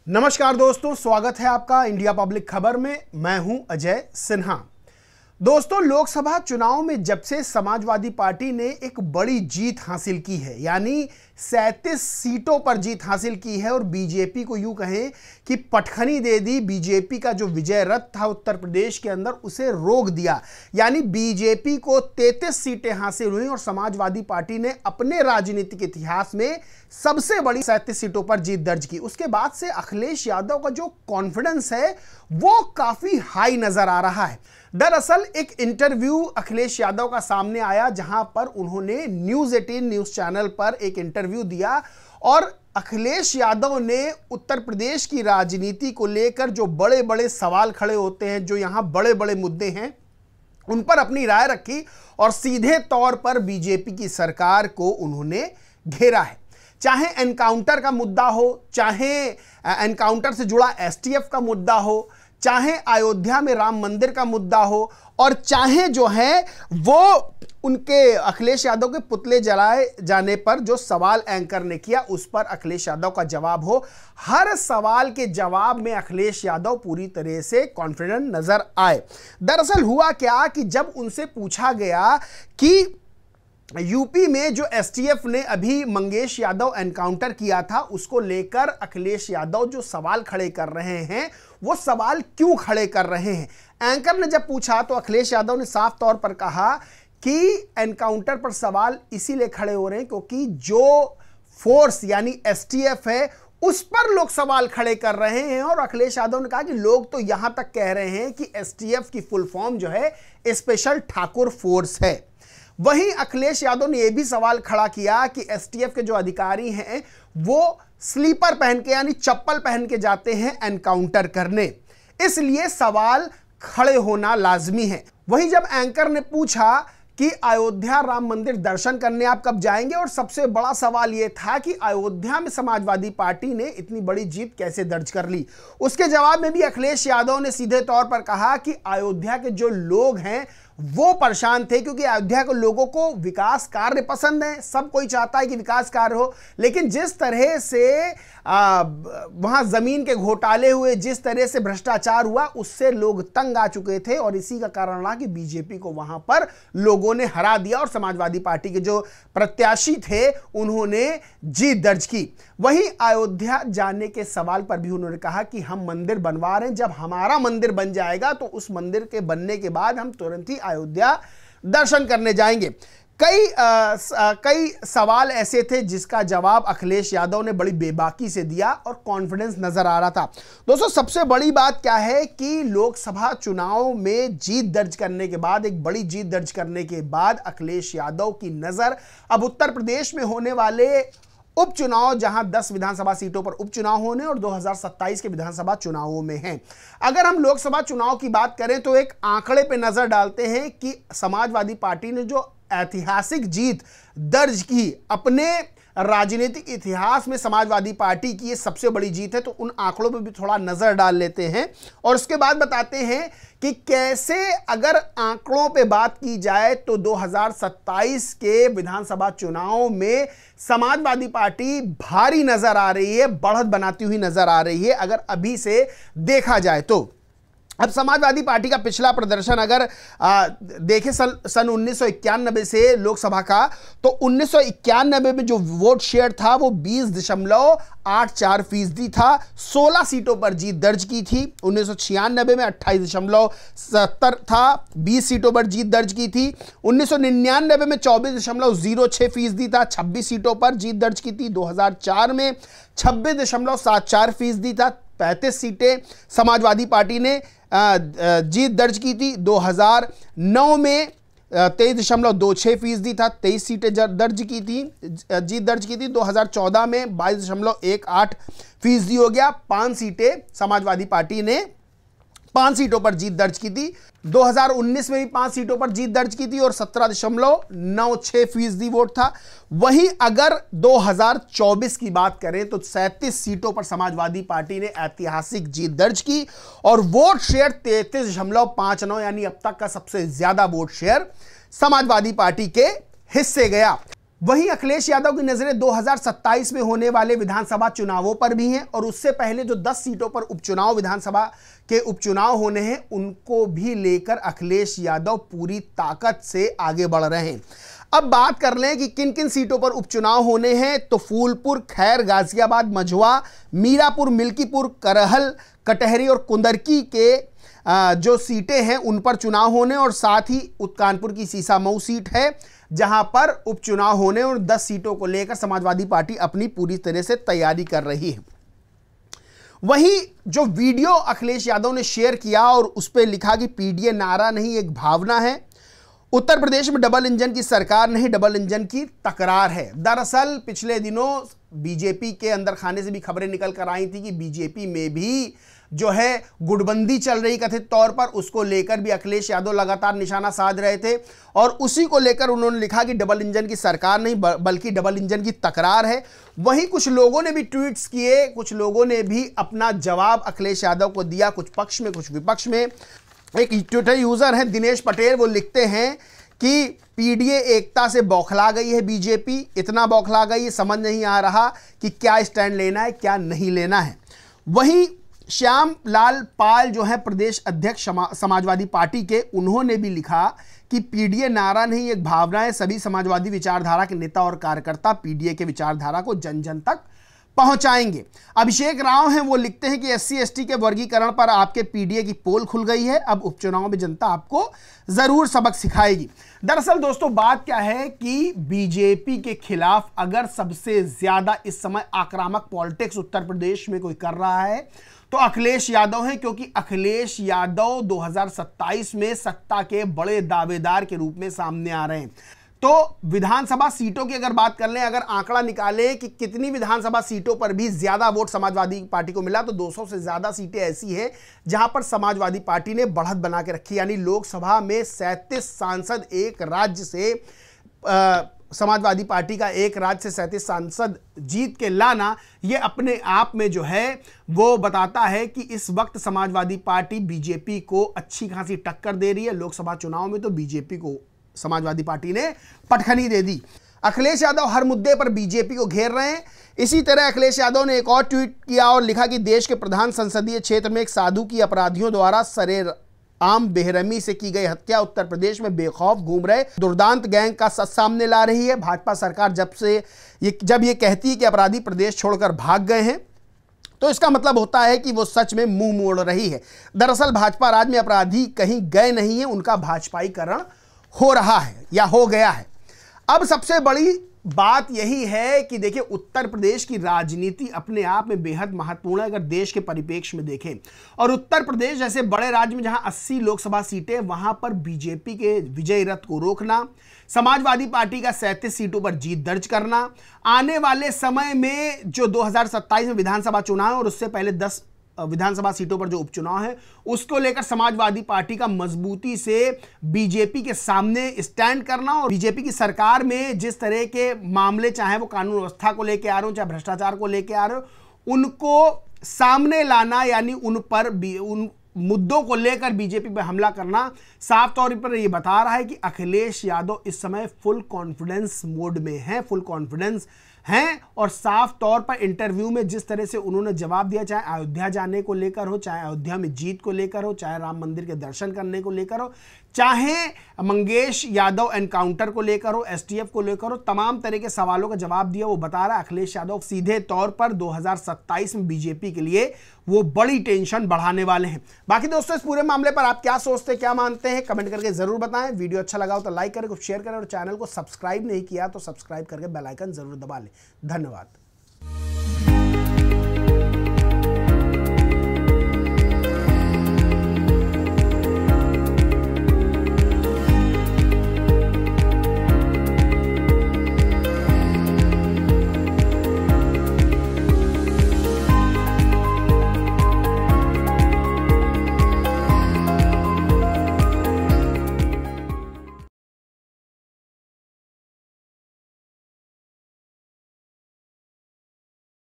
नमस्कार दोस्तों, स्वागत है आपका इंडिया पब्लिक खबर में। मैं हूं अजय सिन्हा। दोस्तों, लोकसभा चुनाव में जब से समाजवादी पार्टी ने एक बड़ी जीत हासिल की है, यानी 37 सीटों पर जीत हासिल की है और बीजेपी को यूं कहें कि पटखनी दे दी। बीजेपी का जो विजय रथ था उत्तर प्रदेश के अंदर, उसे रोक दिया। यानी बीजेपी को 33 सीटें हासिल हुई और समाजवादी पार्टी ने अपने राजनीतिक इतिहास में सबसे बड़ी 37 सीटों पर जीत दर्ज की। उसके बाद से अखिलेश यादव का जो कॉन्फिडेंस है वो काफी हाई नजर आ रहा है। दरअसल एक इंटरव्यू अखिलेश यादव का सामने आया, जहां पर उन्होंने न्यूज़ 18 न्यूज़ चैनल पर एक इंटरव्यू दिया और अखिलेश यादव ने उत्तर प्रदेश की राजनीति को लेकर जो बड़े बड़े सवाल खड़े होते हैं, जो यहां बड़े बड़े मुद्दे हैं, उन पर अपनी राय रखी और सीधे तौर पर बीजेपी की सरकार को उन्होंने घेरा है। चाहे एनकाउंटर का मुद्दा हो, चाहे एनकाउंटर से जुड़ा एसटीएफ का मुद्दा हो, चाहे अयोध्या में राम मंदिर का मुद्दा हो, और चाहे जो है वो उनके अखिलेश यादव के पुतले जलाए जाने पर जो सवाल एंकर ने किया, उस पर अखिलेश यादव का जवाब हो, हर सवाल के जवाब में अखिलेश यादव पूरी तरह से कॉन्फिडेंट नजर आए। दरअसल हुआ क्या कि जब उनसे पूछा गया कि यूपी में जो एसटीएफ ने अभी मंगेश यादव एनकाउंटर किया था, उसको लेकर अखिलेश यादव जो सवाल खड़े कर रहे हैं, वो सवाल क्यों खड़े कर रहे हैं, एंकर ने जब पूछा तो अखिलेश यादव ने साफ तौर पर कहा कि एनकाउंटर पर सवाल इसीलिए खड़े हो रहे हैं क्योंकि जो फोर्स यानी एसटीएफ है उस पर लोग सवाल खड़े कर रहे हैं। और अखिलेश यादव ने कहा कि लोग तो यहां तक कह रहे हैं कि एसटीएफ की फुल फॉर्म जो है स्पेशल ठाकुर फोर्स है। वहीं अखिलेश यादव ने यह भी सवाल खड़ा किया कि एसटीएफ के जो अधिकारी हैं वो स्लीपर पहन के यानी चप्पल पहन के जाते हैं एनकाउंटर करने, इसलिए सवाल खड़े होना लाजमी है। वहीं जब एंकर ने पूछा कि अयोध्या राम मंदिर दर्शन करने आप कब जाएंगे, और सबसे बड़ा सवाल यह था कि अयोध्या में समाजवादी पार्टी ने इतनी बड़ी जीत कैसे दर्ज कर ली, उसके जवाब में भी अखिलेश यादव ने सीधे तौर पर कहा कि अयोध्या के जो लोग हैं वो परेशान थे, क्योंकि अयोध्या के लोगों को विकास कार्य पसंद है, सब कोई चाहता है कि विकास कार्य हो, लेकिन जिस तरह से वहां जमीन के घोटाले हुए, जिस तरह से भ्रष्टाचार हुआ, उससे लोग तंग आ चुके थे और इसी का कारण रहा कि बीजेपी को वहां पर लोगों ने हरा दिया और समाजवादी पार्टी के जो प्रत्याशी थे उन्होंने जीत दर्ज की। वहीं अयोध्या जाने के सवाल पर भी उन्होंने कहा कि हम मंदिर बनवा रहे हैं, जब हमारा मंदिर बन जाएगा तो उस मंदिर के बनने के बाद हम तुरंत ही अयोध्या दर्शन करने जाएंगे। कई सवाल ऐसे थे जिसका जवाब अखिलेश यादव ने बड़ी बेबाकी से दिया और कॉन्फिडेंस नजर आ रहा था। दोस्तों, सबसे बड़ी बात क्या है कि लोकसभा चुनाव में जीत दर्ज करने के बाद, एक बड़ी जीत दर्ज करने के बाद अखिलेश यादव की नजर अब उत्तर प्रदेश में होने वाले उपचुनाव, जहां 10 विधानसभा सीटों पर उपचुनाव होने और 2027 के विधानसभा चुनावों में हैं। अगर हम लोकसभा चुनाव की बात करें तो एक आंकड़े पे नजर डालते हैं कि समाजवादी पार्टी ने जो ऐतिहासिक जीत दर्ज की, अपने राजनीतिक इतिहास में समाजवादी पार्टी की ये सबसे बड़ी जीत है, तो उन आंकड़ों पर भी थोड़ा नजर डाल लेते हैं और उसके बाद बताते हैं कि कैसे अगर आंकड़ों पे बात की जाए तो 2027 के विधानसभा चुनाव में समाजवादी पार्टी भारी नजर आ रही है, बढ़त बनाती हुई नजर आ रही है अगर अभी से देखा जाए तो। अब समाजवादी पार्टी का पिछला प्रदर्शन अगर देखें सन 1991 से लोकसभा का, तो 1991 में जो वोट शेयर था वो 20.84% था, 16 सीटों पर जीत दर्ज की थी। 1996 में 28.70 था, 20 सीटों पर जीत दर्ज की थी। 1999 में 24.06% था, 26 सीटों पर जीत दर्ज की थी। 2004 में 26.74% था, 35 सीटें समाजवादी पार्टी ने जीत दर्ज की थी। 2009 में 23.26% था, 23 सीटें दर्ज की थी, जीत दर्ज की थी। 2014 में 22.18% हो गया, 5 सीटें समाजवादी पार्टी ने 5 सीटों पर जीत दर्ज की थी। 2019 में भी 5 सीटों पर जीत दर्ज की थी और 17.96% वोट था। वहीं अगर 2024 की बात करें तो 37 सीटों पर समाजवादी पार्टी ने ऐतिहासिक जीत दर्ज की और वोट शेयर 33.59, यानी अब तक का सबसे ज्यादा वोट शेयर समाजवादी पार्टी के हिस्से गया। वहीं अखिलेश यादव की नजरें 2027 में होने वाले विधानसभा चुनावों पर भी हैं और उससे पहले जो 10 सीटों पर उपचुनाव, विधानसभा के उपचुनाव होने हैं, उनको भी लेकर अखिलेश यादव पूरी ताकत से आगे बढ़ रहे हैं। अब बात कर लें कि किन किन सीटों पर उपचुनाव होने हैं, तो फूलपुर, खैर, गाजियाबाद, मझुआ, मीरापुर, मिल्कीपुर, करहल, कटहरी और कुंदरकी के जो सीटें हैं उन पर चुनाव होने, और साथ ही कानपुर की सीसामऊ सीट है जहां पर उपचुनाव होने, और 10 सीटों को लेकर समाजवादी पार्टी अपनी पूरी तरह से तैयारी कर रही है। वहीं जो वीडियो अखिलेश यादव ने शेयर किया और उस पर लिखा कि पीडीए नारा नहीं एक भावना है, उत्तर प्रदेश में डबल इंजन की सरकार नहीं डबल इंजन की तकरार है। दरअसल पिछले दिनों बीजेपी के अंदर खाने से भी खबरें निकल कर आई थी कि बीजेपी में भी जो है गुटबंदी चल रही कथित तौर पर, उसको लेकर भी अखिलेश यादव लगातार निशाना साध रहे थे और उसी को लेकर उन्होंने लिखा कि डबल इंजन की सरकार नहीं बल्कि डबल इंजन की तकरार है। वहीं कुछ लोगों ने भी ट्वीट्स किए, कुछ लोगों ने भी अपना जवाब अखिलेश यादव को दिया, कुछ पक्ष में कुछ विपक्ष में। एक ट्विटर यूजर है दिनेश पटेल, वो लिखते हैं कि पीडीए एकता से बौखला गई है बीजेपी, इतना बौखला गई है समझ नहीं आ रहा कि क्या स्टैंड लेना है क्या नहीं लेना है। वहीं श्याम लाल पाल जो है प्रदेश अध्यक्ष समाजवादी पार्टी के, उन्होंने भी लिखा कि पीडीए नारा नहीं एक भावना है, सभी समाजवादी विचारधारा के नेता और कार्यकर्ता पीडीए के विचारधारा को जन जन तक पहुंचाएंगे। अभिषेक राव हैं, वो लिखते हैं कि एससी एसटी के वर्गीकरण पर आपके पीडीए की पोल खुल गई है, अब उपचुनाव में जनता आपको जरूर सबक सिखाएगी। दरअसल दोस्तों बात क्या है कि बीजेपी के खिलाफ अगर सबसे ज्यादा इस समय आक्रामक पॉलिटिक्स उत्तर प्रदेश में कोई कर रहा है तो अखिलेश यादव हैं, क्योंकि अखिलेश यादव 2027 में सत्ता के बड़े दावेदार के रूप में सामने आ रहे हैं। तो विधानसभा सीटों की अगर बात कर लें, अगर आंकड़ा निकालें कि कितनी विधानसभा सीटों पर भी ज्यादा वोट समाजवादी पार्टी को मिला, तो 200 से ज्यादा सीटें ऐसी हैं जहां पर समाजवादी पार्टी ने बढ़त बना के रखी, यानी लोकसभा में 37 सांसद, एक राज्य से समाजवादी पार्टी का एक राज्य से 37 सांसद जीत के लाना, यह अपने आप में जो है वो बताता है कि इस वक्त समाजवादी पार्टी बीजेपी को अच्छी खासी टक्कर दे रही है। लोकसभा चुनाव में तो बीजेपी को समाजवादी पार्टी ने पटखनी दे दी। अखिलेश यादव हर मुद्दे पर बीजेपी को घेर रहे हैं। इसी तरह अखिलेश यादव ने एक और ट्वीट किया और लिखा कि देश के प्रधान संसदीय क्षेत्र में एक साधु की अपराधियों द्वारा आम बेरहमी से की गई हत्या उत्तर प्रदेश में बेखौफ घूम रहे दुर्दांत गैंग का सच सामने ला रही है। भाजपा सरकार जब ये कहती है कि अपराधी प्रदेश छोड़कर भाग गए हैं, तो इसका मतलब होता है कि वो सच में मुंह मोड़ रही है। दरअसल भाजपा राज में अपराधी कहीं गए नहीं है, उनका भाजपाईकरण हो रहा है या हो गया है। अब सबसे बड़ी बात यही है कि देखिए उत्तर प्रदेश की राजनीति अपने आप में बेहद महत्वपूर्ण है अगर देश के परिप्रेक्ष्य में देखें, और उत्तर प्रदेश जैसे बड़े राज्य में जहां 80 लोकसभा सीटें, वहां पर बीजेपी के विजय रथ को रोकना, समाजवादी पार्टी का 37 सीटों पर जीत दर्ज करना, आने वाले समय में जो 2027 में विधानसभा चुनाव है और उससे पहले 10 विधानसभा सीटों पर जो उपचुनाव है उसको लेकर समाजवादी पार्टी का मजबूती से बीजेपी के सामने स्टैंड करना, और बीजेपी की सरकार में जिस तरह के मामले, चाहे वो कानून व्यवस्था को लेकर आ रहे हो चाहे भ्रष्टाचार को लेकर आ रहे हो, उनको सामने लाना, यानी उन मुद्दों को लेकर बीजेपी पर हमला करना साफ तौर पर यह बता रहा है कि अखिलेश यादव इस समय फुल कॉन्फिडेंस मोड में है, फुल कॉन्फिडेंस हैं। और साफ तौर पर इंटरव्यू में जिस तरह से उन्होंने जवाब दिया, चाहे अयोध्या जाने को लेकर हो, चाहे अयोध्या में जीत को लेकर हो, चाहे राम मंदिर के दर्शन करने को लेकर हो, चाहे मंगेश यादव एनकाउंटर को लेकर हो, एसटीएफ को लेकर हो, तमाम तरह के सवालों का जवाब दिया। वो बता रहा है अखिलेश यादव सीधे तौर पर 2027 में बीजेपी के लिए वो बड़ी टेंशन बढ़ाने वाले हैं। बाकी दोस्तों इस पूरे मामले पर आप क्या सोचते हैं, क्या मानते हैं, कमेंट करके जरूर बताएं। वीडियो अच्छा लगा हो तो लाइक करें, कुछ शेयर करें, और चैनल को सब्सक्राइब नहीं किया तो सब्सक्राइब करके बेल आइकन जरूर दबा लें। धन्यवाद।